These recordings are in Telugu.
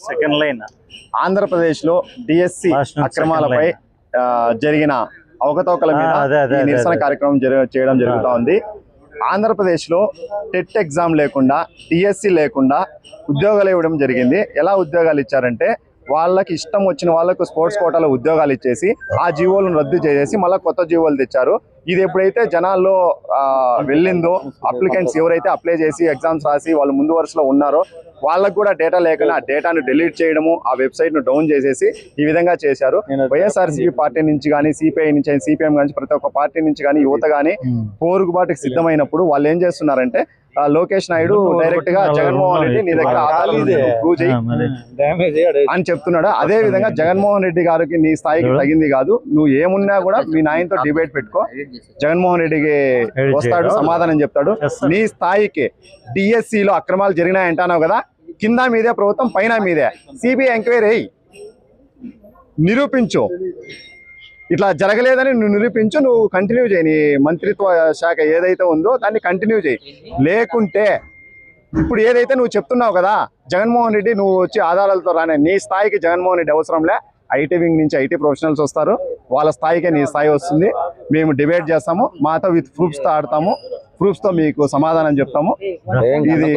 సెకండ్ లైన్ ఆంధ్రప్రదేశ్లో డిఎస్సి అక్రమాలపై జరిగిన అవకతవకల మీద ఈ నిరసన కార్యక్రమం చేయడం జరుగుతూ ఉంది. ఆంధ్రప్రదేశ్లో టెట్ ఎగ్జామ్ లేకుండా డిఎస్సి లేకుండా ఉద్యోగాలు ఇవ్వడం జరిగింది. ఎలా ఉద్యోగాలు ఇచ్చారంటే వాళ్ళకి ఇష్టం వచ్చిన వాళ్ళకు స్పోర్ట్స్ కోటాలో ఉద్యోగాలు ఇచ్చేసి ఆ జీవోలను రద్దు చేసేసి మళ్ళీ కొత్త జీవోలు తెచ్చారు. ఇది ఎప్పుడైతే జనాల్లో వెళ్ళిందో అప్లికెంట్స్ ఎవరైతే అప్లై చేసి ఎగ్జామ్స్ రాసి వాళ్ళు ముందు వరుసలో ఉన్నారో వాళ్ళకు కూడా డేటా లేకుండా ఆ డేటాను డిలీట్ చేయడము, ఆ వెబ్సైట్ ను డౌన్ చేసేసి ఈ విధంగా చేశారు. వైఎస్ఆర్సీపీ పార్టీ నుంచి కానీ, సిపిఐ నుంచి, సిపిఎం నుంచి, ప్రతి ఒక్క పార్టీ నుంచి కానీ యువత కానీ పోరుగుబాటుకి సిద్ధమైనప్పుడు వాళ్ళు ఏం చేస్తున్నారంటే లోకేష్ నాయుడు డైరెక్ట్ గా జగన్మోహన్ రెడ్డి నీ దగ్గర ప్రూవ్ చేయి అని చెప్తున్నాడు. అదే విధంగా జగన్మోహన్ రెడ్డి గారికి నీ స్థాయికి తగింది కాదు, నువ్వు ఏమున్నా కూడా మీ నాయనతో డిబేట్ పెట్టుకో, జగన్మోహన్ రెడ్డికి వస్తాడు సమాధానం చెప్తాడు. నీ స్థాయికి డిఎస్సిలో అక్రమాలు జరిగినాయంటున్నావు కదా, కింద మీదే ప్రభుత్వం పైన మీదే సిబిఐ ఎంక్వైరీ అయ్యి నిరూపించు. ఇట్లా జరగలేదని నువ్వు నిరూపించు, నువ్వు కంటిన్యూ చేయి, నీ మంత్రిత్వ శాఖ ఏదైతే ఉందో దాన్ని కంటిన్యూ చేయి. లేకుంటే ఇప్పుడు ఏదైతే నువ్వు చెప్తున్నావు కదా జగన్మోహన్ రెడ్డి నువ్వు వచ్చి ఆధారాలతో రానే, నీ స్థాయికి జగన్మోహన్ రెడ్డి అవసరంలే. ఐటీ వింగ్ నుంచి ఐటీ ప్రొఫెషనల్స్ వస్తారు, వాళ్ళ స్థాయికే నీ స్థాయి వస్తుంది. మేము డిబేట్ చేస్తాము, మాతో విత్ ప్రూఫ్స్తో ఆడతాము, ప్రూఫ్స్తో మీకు సమాధానం చెప్తాము. ఇది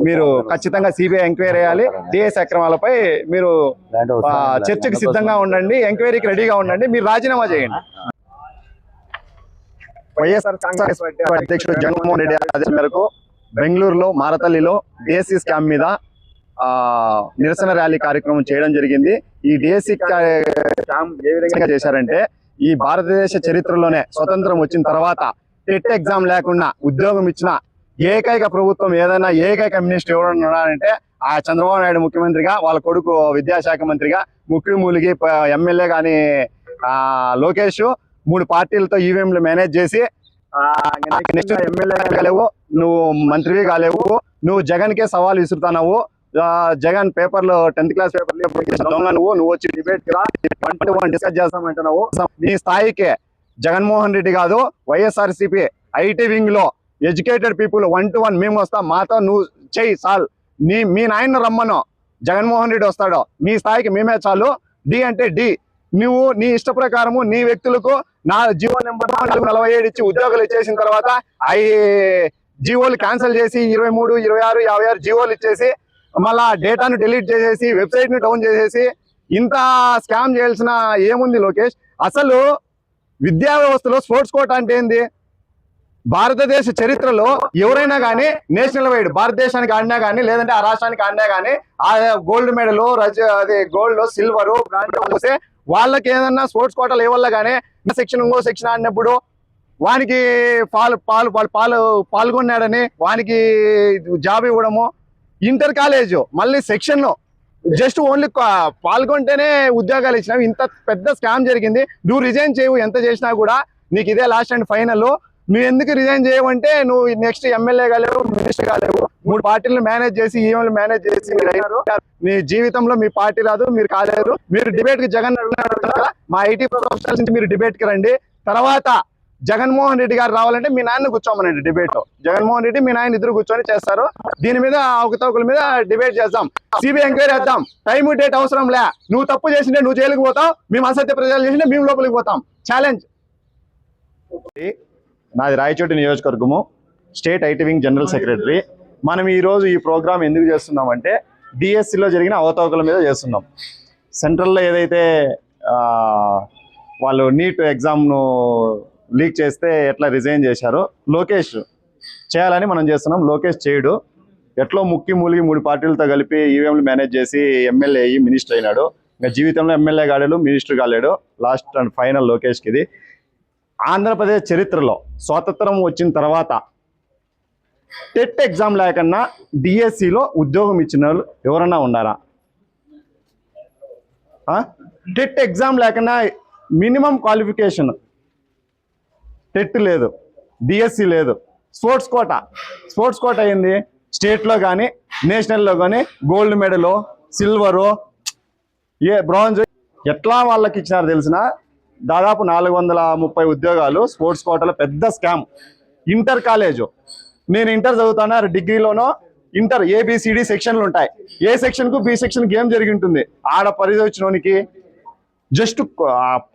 మీరు ఖచ్చితంగా సిబిఐ ఎంక్వైరీ చేయాలి. డిఎస్ అక్రమాలపై మీరు చర్చకు సిద్ధంగా ఉండండి, ఎంక్వైరీకి రెడీగా ఉండండి, మీరు రాజీనామా చేయండి. వైఎస్ఆర్ కాంగ్రెస్ పార్టీ అధ్యక్షుడు జగన్మోహన్ రెడ్డి ఆదేశం మేరకు బెంగళూరులో మారతల్లిలో డిఎస్సి స్కామ్ మీద నిరసన ర్యాలీ కార్యక్రమం చేయడం జరిగింది. ఈ డిఎస్సి స్కామ్ ఏ విధంగా చేశారంటే, ఈ భారతదేశ చరిత్రలోనే స్వతంత్రం వచ్చిన తర్వాత టెట్ ఎగ్జామ్ లేకుండా ఉద్యోగం ఇచ్చిన ఏకైక ప్రభుత్వం ఏదైనా ఏకైక మినిస్టర్ ఎవరైనా ఉన్నారంటే ఆ చంద్రబాబు నాయుడు ముఖ్యమంత్రిగా, వాళ్ళ కొడుకు విద్యాశాఖ మంత్రిగా, ముఖ్యమూలికి ఎమ్మెల్యే కానీ లోకేష్ 3 పార్టీలతో ఈవీఎంలు మేనేజ్ చేసి నెక్స్ట్ ఎమ్మెల్యే కాలేవు, నువ్వు మంత్రివి కాలేవు, నువ్వు జగన్కే సవాల్ విసురుతున్నావు. జగన్ పేపర్లో 10th క్లాస్ పేపర్లో నువ్వు వచ్చి డిబేట్ రా, 1-to-1 డిస్కస్ చేస్తామంటున్నావు. నీ స్థాయికే జగన్మోహన్ రెడ్డి కాదు, వైఎస్ఆర్సీపీ ఐటీ వింగ్ లో ఎడ్యుకేటెడ్ పీపుల్ 1-to-1 మేము వస్తాం, మాతో నువ్వు చెయ్యి సాల్. మీ నాయన రమ్మను, జగన్మోహన్ రెడ్డి వస్తాడు, మీ స్థాయికి మేమే చాలు. డి అంటే డి, నువ్వు నీ ఇష్ట ప్రకారము నీ వ్యక్తులకు నా జీవో నెంబర్ 47 ఇచ్చి ఉద్యోగాలు ఇచ్చేసిన తర్వాత అవి జీవోలు క్యాన్సిల్ చేసి 23, 26, 56 జీవోలు ఇచ్చేసి మళ్ళా డేటాను డిలీట్ చేసేసి వెబ్సైట్ ని డౌన్ చేసేసి ఇంత స్కామ్ చేయాల్సిన ఏముంది లోకేష్? అసలు విద్యా వ్యవస్థలో స్పోర్ట్స్ కోటా అంటే ఏంది? భారతదేశ చరిత్రలో ఎవరైనా కానీ నేషనల్ వైడ్ భారతదేశానికి ఆడినా కానీ లేదంటే ఆ రాష్ట్రానికి ఆడినా కానీ ఆ గోల్డ్ మెడల్ అది గోల్డ్ సిల్వర్ వస్తే వాళ్ళకి ఏదన్నా స్పోర్ట్స్ కోటాలు ఇవ్వాల కానీ సెక్షన్ ఇంకో సెక్షన్ ఆడినప్పుడు వానికి పాల్గొన్నాడని వానికి జాబ్ ఇవ్వడము, ఇంటర్ కాలేజ్ మళ్ళీ సెక్షన్ జస్ట్ ఓన్లీ పాల్గొంటేనే ఉద్యోగాలు ఇచ్చినావు. ఇంత పెద్ద స్కామ్ జరిగింది, నువ్వు రిజైన్ చేయవు. ఎంత చేసినా కూడా నీకు ఇదే లాస్ట్ అండ్ ఫైనల్. నువ్వు ఎందుకు రిజైన్ చేయవంటే నువ్వు నెక్స్ట్ ఎమ్మెల్యే కాలేవు, మినిస్టర్ కాలేవు, 3 పార్టీలను మేనేజ్ చేసి ఈవెంట్లు మేనేజ్ చేసి మీ జీవితంలో మీ పార్టీ రాదు, మీరు కాలేరు. మీరు డిబేట్ కి జగన్ మా ఐటీ ప్రొఫెషనల్స్ నుంచి మీరు డిబేట్ కి రండి. తర్వాత జగన్మోహన్ రెడ్డి గారు రావాలంటే మీ నాయన కూర్చోమనండి డిబేట్. జగన్మోహన్ రెడ్డి మీ నాయన ఇద్దరు కూర్చొని చేస్తారు. దీని మీద అవకతవకల మీద డిబేట్ చేద్దాం, సిబిఐ ఎంక్వైరీ చేద్దాం. టైం డేట్ అవసరం లే, నువ్వు తప్పు చేసింటే నువ్వు జైలుకి పోతావు, మేము అసత్య ప్రజలు చేసింటే మేము లోపలికి పోతాం. ఛాలెంజ్. నాది రాయచోటి నియోజకవర్గము, state IT wing general secretary. మనం ఈరోజు ఈ ప్రోగ్రామ్ ఎందుకు చేస్తున్నామంటే డిఎస్సిలో జరిగిన అవకతవకల మీద చేస్తున్నాం. సెంట్రల్లో ఏదైతే వాళ్ళు నీట్ ఎగ్జామ్ను లీక్ చేస్తే ఎట్లా రిజైన్ చేశారో లోకేష్ చేయాలని మనం చేస్తున్నాం. లోకేష్ చేయడు, ఎట్లో ముక్కి మూలిగి 3 పార్టీలతో కలిపి ఈవీఎంలు మేనేజ్ చేసి ఎమ్మెల్యే అయ్యి మినిస్టర్ అయినాడు. ఇంకా జీవితంలో ఎమ్మెల్యే కాలేడు, మినిస్టర్ కాలేడు. లాస్ట్ అండ్ ఫైనల్ లోకేష్కి ఇది. ఆంధ్రప్రదేశ్ చరిత్రలో స్వాతంత్రం వచ్చిన తర్వాత టెట్ ఎగ్జామ్ లేకన్నా డిఎస్సిలో ఉద్యోగం ఇచ్చిన వాళ్ళు ఎవరన్నా ఉన్నారా? టెట్ ఎగ్జామ్ లేకన్నా మినిమం క్వాలిఫికేషన్ టెట్ లేదు, డిఎస్సి లేదు. స్పోర్ట్స్ కోట అయింది స్టేట్లో కానీ నేషనల్లో కానీ గోల్డ్ మెడలు, సిల్వరు, బ్రాంజ్ ఎట్లా వాళ్ళకి ఇచ్చినారు తెలిసిన దాదాపు 430 ఉద్యోగాలు స్పోర్ట్స్ కోటాలో. పెద్ద స్కామ్. ఇంటర్ కాలేజు, నేను ఇంటర్ చదువుతాను, డిగ్రీలోనో ఇంటర్ ఏబిసిడి సెక్షన్లు ఉంటాయి. ఏ సెక్షన్ కు బి సెక్షన్ కి ఏం జరిగి ఉంటుంది. ఆడ పరిధి వచ్చినోనికి జస్ట్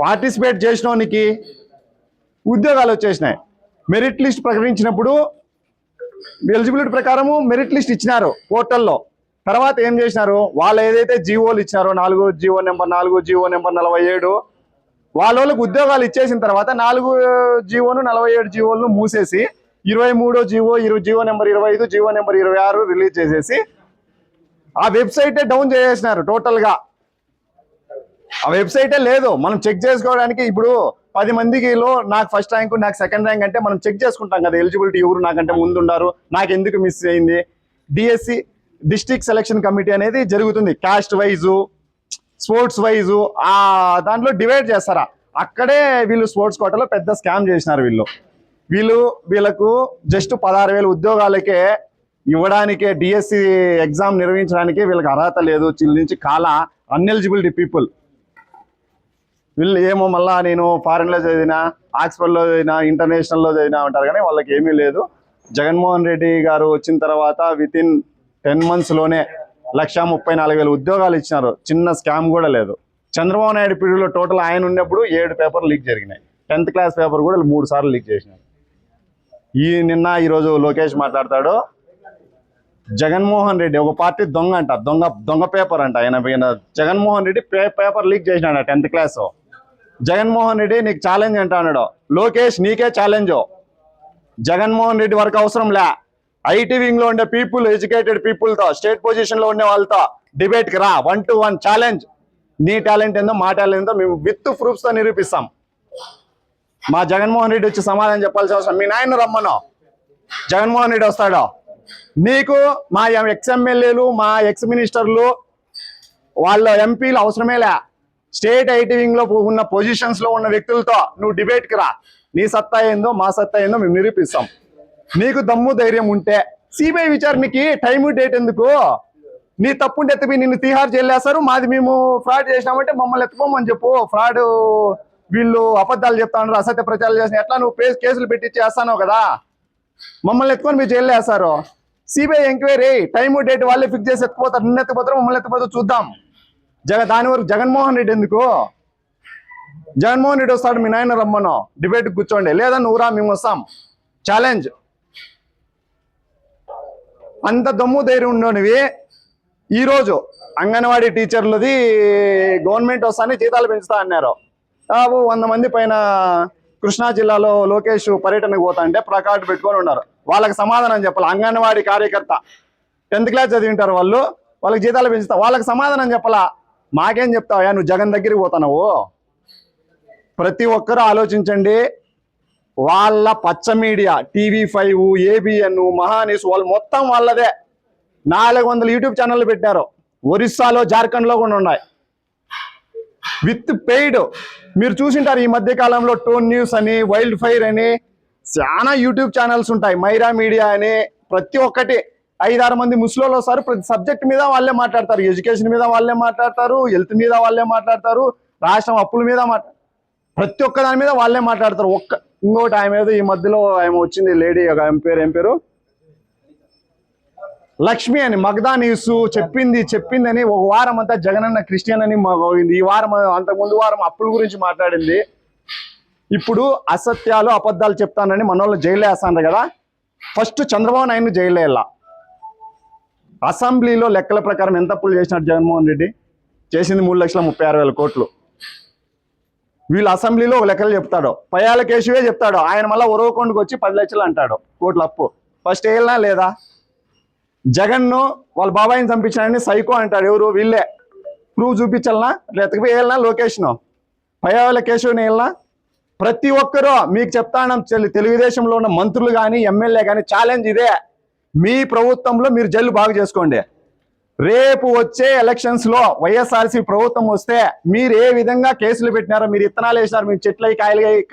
పార్టిసిపేట్ చేసినోనికి ఉద్యోగాలు వచ్చేసినాయి. మెరిట్ లిస్ట్ ప్రకటించినప్పుడు ఎలిజిబిలిటీ ప్రకారము మెరిట్ లిస్ట్ ఇచ్చినారు పోర్టల్లో. తర్వాత ఏం చేసినారు, వాళ్ళు ఏదైతే జీవోలు ఇచ్చినారో 4 జీవో నెంబర్ 4 జీవో నెంబర్ 47 వాళ్ళకి ఉద్యోగాలు ఇచ్చేసిన తర్వాత 4 జీవోను 47 జీవోలను మూసేసి 23 GO GO number 25 GO number 26 release చేసేసి ఆ వెబ్సైటే డౌన్ చేసేసినారు టోటల్గా. ఆ వెబ్సైటే లేదు. మనం చెక్ చేసుకోవడానికి ఇప్పుడు 10 మందికిలో నాకు ఫస్ట్ ర్యాంక్ నాకు సెకండ్ ర్యాంక్ అంటే మనం చెక్ చేసుకుంటాం కదా ఎలిజిబిలిటీ ఎవరు నాకంటే ముందు ఉన్నారు, నాకు ఎందుకు మిస్ అయింది. డిఎస్సి డిస్ట్రిక్ట్ సెలక్షన్ కమిటీ అనేది జరుగుతుంది. కాస్ట్ వైజు స్పోర్ట్స్ వైజు ఆ దాంట్లో డివైడ్ చేస్తారా. అక్కడే వీళ్ళు స్పోర్ట్స్ కోటాలో పెద్ద స్కామ్ చేసినారు. వీళ్ళకు జస్ట్ 16,000 ఉద్యోగాలకే ఇవ్వడానికే డిఎస్సి ఎగ్జామ్ నిర్వహించడానికి వీళ్ళకి అర్హత లేదు. వీళ్ళ నుంచి అన్ఎలిజిబిలిటీ పీపుల్. వీళ్ళు ఏమో మళ్ళా నేను ఫారెన్లో చదివినా, ఆక్స్ఫర్డ్లో చదివినా, ఇంటర్నేషనల్లో చదివినా అంటారు, కానీ వాళ్ళకి ఏమీ లేదు. జగన్మోహన్ రెడ్డి గారు వచ్చిన తర్వాత వితిన్ 10 monthsలోనే 134,000 ఉద్యోగాలు ఇచ్చినారు. చిన్న స్కామ్ కూడా లేదు. చంద్రబాబు నాయుడు పీరియడ్లో టోటల్ ఆయన ఉన్నప్పుడు 7 పేపర్లు లీక్ జరిగినాయి. 10th క్లాస్ పేపర్ కూడా 3 సార్లు లీక్ చేసినారు. ఈరోజు లోకేష్ మాట్లాడతాడు, జగన్మోహన్ రెడ్డి ఒక పార్టీ దొంగ అంట, దొంగ పేపర్ అంట. ఆయన జగన్మోహన్ రెడ్డి పేపర్ లీక్ చేసినాడు 10th క్లాస్. జగన్మోహన్ రెడ్డి నీకు ఛాలెంజ్ అంట అన్నాడు. లోకేష్ నీకే ఛాలెంజ్. జగన్మోహన్ రెడ్డి వరకు అవసరం లే. ఐటీ వింగ్ లో ఉండే పీపుల్, ఎడ్యుకేటెడ్ పీపుల్ తో, స్టేట్ పొజిషన్ లో ఉండే వాళ్ళతో డిబేట్ కి రా. 1-to-1 challenge. నీ టాలెంట్ ఏందో మా టాలెంట్ ఏందో మేము విత్ ప్రూఫ్స్ తో నిరూపిస్తాం. మా జగన్మోహన్ రెడ్డి వచ్చి సమాధానం చెప్పాల్సిన అవసరం. మీ నాయన రమ్మను, జగన్మోహన్ రెడ్డి వస్తాడు. నీకు మా ఎక్స్ ఎమ్మెల్యేలు, మా ఎక్స్ మినిస్టర్లు, వాళ్ళ ఎంపీలు అవసరమే లే. స్టేట్ ఐటీ వింగ్ లో ఉన్న పొజిషన్స్ లో ఉన్న వ్యక్తులతో నువ్వు డిబేట్ కి రా. నీ సత్తా ఏందో మా సత్తా ఏందో మేము నిరూపిస్తాం. నీకు దమ్ము ధైర్యం ఉంటే సిబిఐ విచారణకి టైము డేట్ ఎందుకు? నీ తప్పుంటే ఎత్తిపోయి నిన్ను తిహార్ జైలు వేస్తారు. మాది మేము ఫ్రాడ్ చేసినామంటే మమ్మల్ని ఎత్తుకోమని చెప్పు. ఫ్రాడ్ వీళ్ళు అబద్ధాలు చెప్తా ఉన్నారు, అసత్య ప్రచారాలు చేసిన ఎట్లా నువ్వు కేసులు పెట్టి చేస్తానో కదా, మమ్మల్ని ఎత్తుకొని మీరు జైలు వేస్తారు. సిబిఐ ఎంక్వైరీ టైము డేట్ వాళ్ళే ఫిక్స్ చేసి ఎత్తుకుపోతారు. నిన్న ఎత్తుకుపోతారు, మమ్మల్ని ఎత్తుకుపోతారు, చూద్దాం. దాని వరకు జగన్మోహన్ రెడ్డి ఎందుకు? జగన్మోహన్ రెడ్డి వస్తాడు, మీ నాయన రమ్మను, డిబేట్కి కూర్చోండి. లేదా నువ్వు రా, మేము వస్తాం. ఛాలెంజ్. అంత దమ్ము ధైర్యం ఉండనివి ఈరోజు అంగన్వాడీ టీచర్లది గవర్నమెంట్ వస్తానే జీతాలు పెంచుతా అన్నారు. 100 మంది పైన కృష్ణా జిల్లాలో లోకేష్ పర్యటనకు పోతా అంటే ప్లకార్డు పెట్టుకొని ఉన్నారు. వాళ్ళకి సమాధానం చెప్పాలి. అంగన్వాడీ కార్యకర్త 10th క్లాస్ చదివింటారు వాళ్ళు, వాళ్ళకి జీతాలు పెంచుతా, వాళ్ళకి సమాధానం చెప్పాలా. మాకేం చెప్తావా, నువ్వు జగన్ దగ్గరికి పోతున్నావు? ప్రతి ఒక్కరూ ఆలోచించండి. వాళ్ళ పచ్చ మీడియా, TV5, ABN, మహాన్యూస్, వాళ్ళు మొత్తం వాళ్ళదే. 400 యూట్యూబ్ ఛానళ్ళు పెట్టారు. ఒరిస్సాలో, జార్ఖండ్లో కూడా ఉన్నాయి విత్ పెయిడ్. మీరు చూసింటారు ఈ మధ్య కాలంలో టోన్ న్యూస్ అని, వైల్డ్ ఫైర్ అని చాలా యూట్యూబ్ ఛానల్స్ ఉంటాయి. మైరా మీడియా అని, ప్రతి ఒక్కటి 5-6 మంది ముస్లింలు వస్తారు. ప్రతి సబ్జెక్ట్ మీద వాళ్ళే మాట్లాడతారు. ఎడ్యుకేషన్ మీద వాళ్ళే మాట్లాడతారు, హెల్త్ మీద వాళ్ళే మాట్లాడతారు, రాష్ట్రం అప్పుల మీద ప్రతి ఒక్క దాని మీద వాళ్ళే మాట్లాడతారు. ఇంకోటి ఆమె ఏదో ఈ మధ్యలో ఆమె వచ్చింది లేడీ, ఏం పేరు లక్ష్మి అని, మగధా న్యూస్ చెప్పింది అని ఒక వారం అంతా జగనన్న క్రిస్టియన్ అని ఈ వారం, అంతకుముందు వారం అప్పుల గురించి మాట్లాడింది. ఇప్పుడు అసత్యాలు అబద్ధాలు చెప్తానని మనోళ్ళు జైలు వేస్తాను కదా. ఫస్ట్ చంద్రబాబు నాయుడు జైలు వేయాల. అసెంబ్లీలో లెక్కల ప్రకారం ఎంత అప్పులు చేసినాడు జగన్మోహన్ రెడ్డి? చేసింది 3,36,000 కోట్లు. వీళ్ళు అసెంబ్లీలో ఒక లెక్కలు చెప్తాడు, పయాల కేసువే చెప్తాడు. ఆయన మళ్ళీ ఉరవకొండకు వచ్చి 10 లక్షలు అంటాడు కోట్ల అప్పు. ఫస్ట్ వేయాలనా లేదా? జగన్ను వాళ్ళ బాబాయిని చంపించాడని సైకో అంటాడు. ఎవరు? వీళ్ళే. ప్రూఫ్ చూపించాలనా? ఎత్తకపోయి వేయాలనా? లొకేషను పయాల కేసుని వేయాలనా? ప్రతి ఒక్కరూ మీకు చెప్తాను, తెలుగుదేశంలో ఉన్న మంత్రులు కానీ, ఎమ్మెల్యే కానీ ఛాలెంజ్ ఇదే. మీ ప్రభుత్వంలో మీరు జైలు బాగు చేసుకోండి. రేపు వచ్చే ఎలక్షన్స్ లో వైఎస్ఆర్సీ ప్రభుత్వం వస్తే మీరు ఏ విధంగా కేసులు పెట్టినారో, మీరు ఇత్తనాలు వేసినారు, మీరు చెట్లై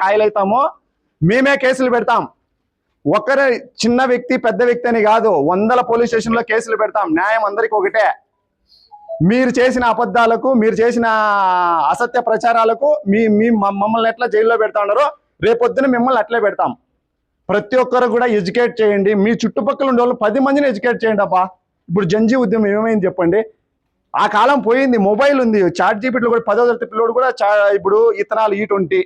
కాయలైతామో మేమే కేసులు పెడతాం. ఒకరు చిన్న వ్యక్తి పెద్ద వ్యక్తి అని కాదు, 100 పోలీస్ స్టేషన్లో కేసులు పెడతాం. న్యాయం అందరికీ ఒకటే. మీరు చేసిన అబద్ధాలకు, మీరు చేసిన అసత్య ప్రచారాలకు మమ్మల్ని ఎట్లా జైల్లో పెడతా ఉన్నారో రేపొద్దున మిమ్మల్ని అట్లే పెడతాం. ప్రతి ఒక్కరు కూడా ఎడ్యుకేట్ చేయండి. మీ చుట్టుపక్కల ఉండే వాళ్ళు 10 మందిని ఎడ్యుకేట్ చేయండి అబ్బా. ఇప్పుడు జంజీ ఉద్యమం ఏమైంది చెప్పండి? ఆ కాలం పోయింది, మొబైల్ ఉంది, చాట్ జీపీటీలో కూడా 10వ తరగతి పిల్లోడు కూడా ఇప్పుడు ఇతనాలు E20,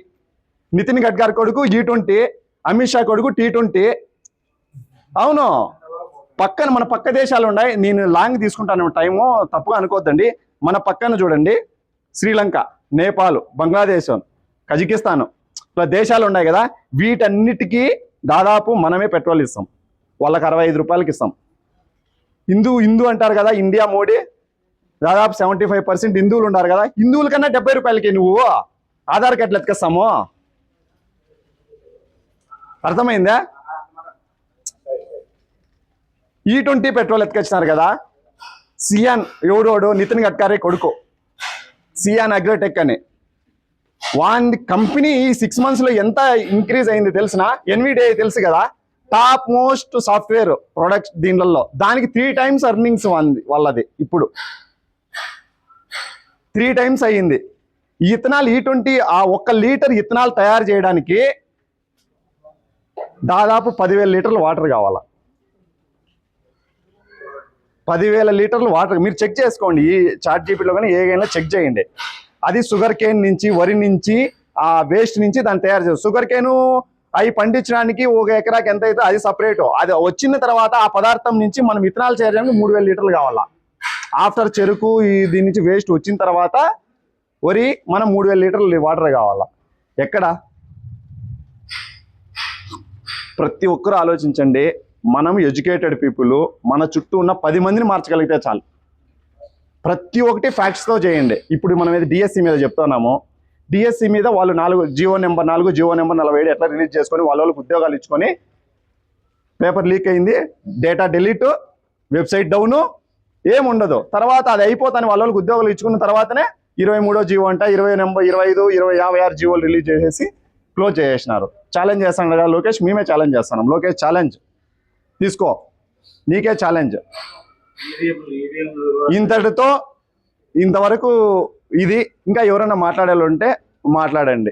నితిన్ గడ్కరీ కొడుకు E20, అమిత్ షా కొడుకు T20. అవును, మన పక్క దేశాలు ఉన్నాయి. నేను లాంగ్ తీసుకుంటాను టైము, తప్పుగా అనుకోవద్దండి. మన పక్కన చూడండి, శ్రీలంక, నేపాల్, బంగ్లాదేశ్, కజకిస్తాన్, ఇట్లా దేశాలు ఉన్నాయి కదా. వీటన్నిటికీ దాదాపు మనమే పెట్రోల్ ఇస్తాం, వాళ్ళకి 65 రూపాయలకి ఇస్తాం. హిందూ అంటారు కదా, ఇండియా మోడీ దాదాపు 75% హిందువులు ఉన్నారు కదా. హిందువుల కన్నా 70 రూపాయలకి నువ్వు ఆధార్ కార్డులు ఎత్తుకొస్తాము. అర్థమైందా? E20 పెట్రోల్ ఎత్తుకొచ్చినారు కదా. సియాన్ ఎవడోడు, నితిన్ గడ్కరీ కొడుకు, సియాన్ అగ్రోటెక్ అని, వాని కంపెనీ 6 months లో ఎంత ఇంక్రీజ్ అయింది తెలిసిన? NVIDIA తెలుసు కదా, టాప్ మోస్ట్ సాఫ్ట్వేర్ ప్రొడక్ట్స్ దీనిలో, దానికి 3 times ఎర్నింగ్స్ వాళ్ళది. ఇప్పుడు 3 times అయ్యింది. ఇథనాల్ E20 ఆ 1 లీటర్ ఇథనాల్ తయారు చేయడానికి దాదాపు 10,000 లీటర్లు వాటర్ కావాలా. 10,000 లీటర్లు వాటర్ మీరు చెక్ చేసుకోండి. ఈ చాట్ జీపీటీలో కానీ ఏదైనా చెక్ చేయండి. అది షుగర్ కేన్ నుంచి, వరి నుంచి, ఆ వేస్ట్ నుంచి దాన్ని తయారు చేస్తారు. షుగర్ కేను అవి పండించడానికి 1 ఎకరాకి ఎంత అయితే అది సపరేట్. అది వచ్చిన తర్వాత ఆ పదార్థం నుంచి మనం ఇథనాల్ చేయడానికి 3,000 లీటర్లు కావాలా. ఆఫ్టర్ చెరుకు దీని నుంచి వేస్ట్ వచ్చిన తర్వాత వరి మనం 3,000 లీటర్లు వాటర్ కావాలా. ఎక్కడ? ప్రతి ఒక్కరూ ఆలోచించండి. మనం ఎడ్యుకేటెడ్ పీపుల్, మన చుట్టూ ఉన్న 10 మందిని మార్చగలిగితే చాలు. ప్రతి ఒక్కటి ఫ్యాక్ట్స్తో చేయండి. ఇప్పుడు మనం ఏది డిఎస్సి మీద చెప్తున్నాము, డిఎస్సి మీద వాళ్ళు జియో నెంబర్ 4, జియో నెంబర్ 47 ఎట్లా రిలీజ్ చేసుకొని వాళ్ళకి ఉద్యోగాలు ఇచ్చుకొని, పేపర్ లీక్ అయింది, డేటా డిలీట్, వెబ్సైట్ డౌను, ఏముండదు. తర్వాత అది అయిపోతాను వాళ్ళకి ఉద్యోగాలు ఇచ్చుకున్న తర్వాతనే 23వ జియో అంట, 20 నెంబర్ 25, 56 జియోలు రిలీజ్ చేసేసి క్లోజ్ చేసేసినారు. ఛాలెంజ్ చేస్తాను కదా లోకేష్, మేమే ఛాలెంజ్ చేస్తున్నాం. లోకేష్ ఛాలెంజ్ తీసుకో, నీకే ఛాలెంజ్. ఇంతటితో ఇంతవరకు ఇది. ఇంకా ఎవరైనా మాట్లాడాలంటే మాట్లాడండి.